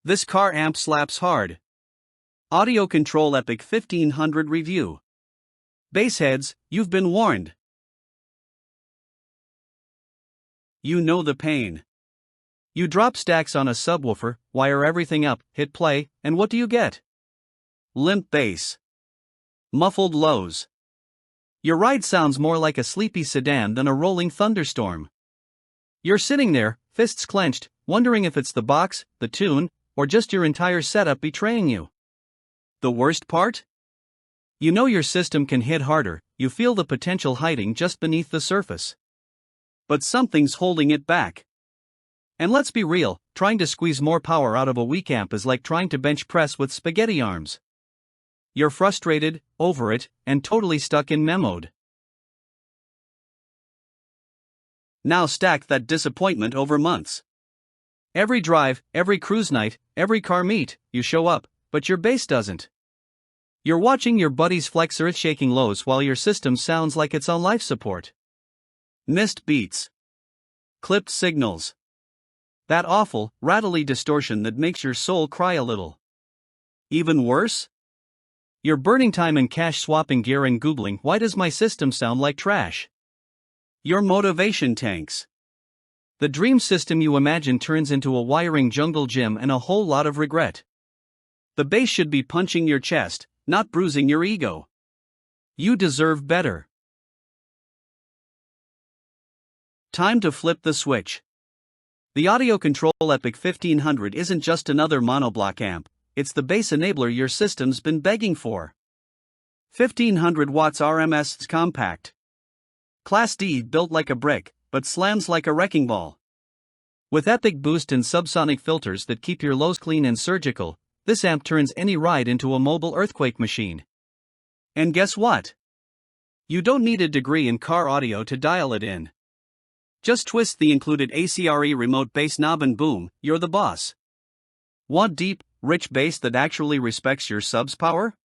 This car amp slaps hard. AudioControl EPIC1500 Review. Bassheads, you've been warned. You know the pain. You drop stacks on a subwoofer, wire everything up, hit play, and what do you get? Limp bass. Muffled lows. Your ride sounds more like a sleepy sedan than a rolling thunderstorm. You're sitting there, fists clenched, wondering if it's the box, the tune, or just your entire setup betraying you. The worst part? You know your system can hit harder, you feel the potential hiding just beneath the surface. But something's holding it back. And let's be real, trying to squeeze more power out of a weak amp is like trying to bench press with spaghetti arms. You're frustrated, over it, and totally stuck in mode. Now stack that disappointment over months. Every drive, every cruise night, every car meet, you show up, but your bass doesn't. You're watching your buddies flex earth-shaking lows while your system sounds like it's on life support. Missed beats. Clipped signals. That awful, rattly distortion that makes your soul cry a little. Even worse? You're burning time in cash swapping gear and googling, why does my system sound like trash? Your motivation tanks. The dream system you imagine turns into a wiring jungle gym and a whole lot of regret. The bass should be punching your chest, not bruising your ego. You deserve better. Time to flip the switch. The AudioControl EPIC1500 isn't just another monoblock amp, it's the bass enabler your system's been begging for. 1500 watts RMS, it's compact. Class D, built like a brick, but slams like a wrecking ball. With epic boost and subsonic filters that keep your lows clean and surgical, this amp turns any ride into a mobile earthquake machine. And guess what? You don't need a degree in car audio to dial it in. Just twist the included ACRE remote bass knob and boom, you're the boss. Want deep, rich bass that actually respects your sub's power?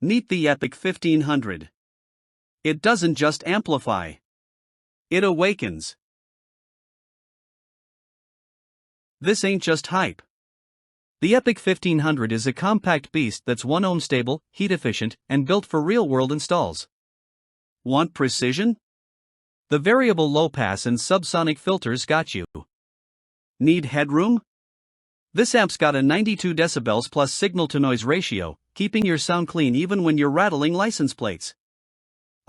Meet the EPIC1500. It doesn't just amplify. It awakens. This ain't just hype. The EPIC1500 is a compact beast that's 1 ohm stable, heat efficient, and built for real-world installs. Want precision? The variable low-pass and subsonic filters got you. Need headroom? This amp's got a 92 decibels plus signal-to-noise ratio, keeping your sound clean even when you're rattling license plates.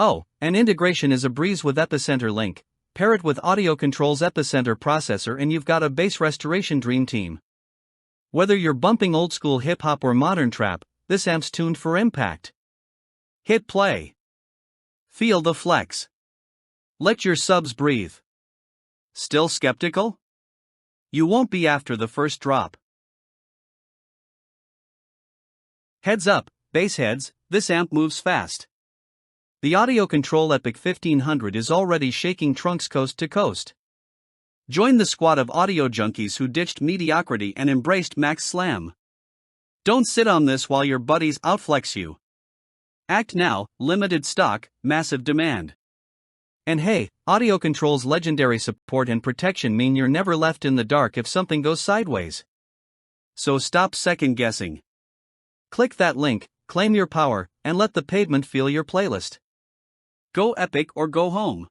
Oh, and integration is a breeze with Epicenter Link. Pair it with AudioControl's Epicenter processor and you've got a bass restoration dream team. Whether you're bumping old-school hip-hop or modern trap, this amp's tuned for impact. Hit play. Feel the flex. Let your subs breathe. Still skeptical? You won't be after the first drop. Heads up, bassheads, this amp moves fast. The AudioControl EPIC1500 is already shaking trunks coast to coast. Join the squad of audio junkies who ditched mediocrity and embraced max slam. Don't sit on this while your buddies outflex you. Act now, limited stock, massive demand. And hey, AudioControl's legendary support and protection mean you're never left in the dark if something goes sideways. So stop second-guessing. Click that link, claim your power, and let the pavement feel your playlist. Go epic or go home.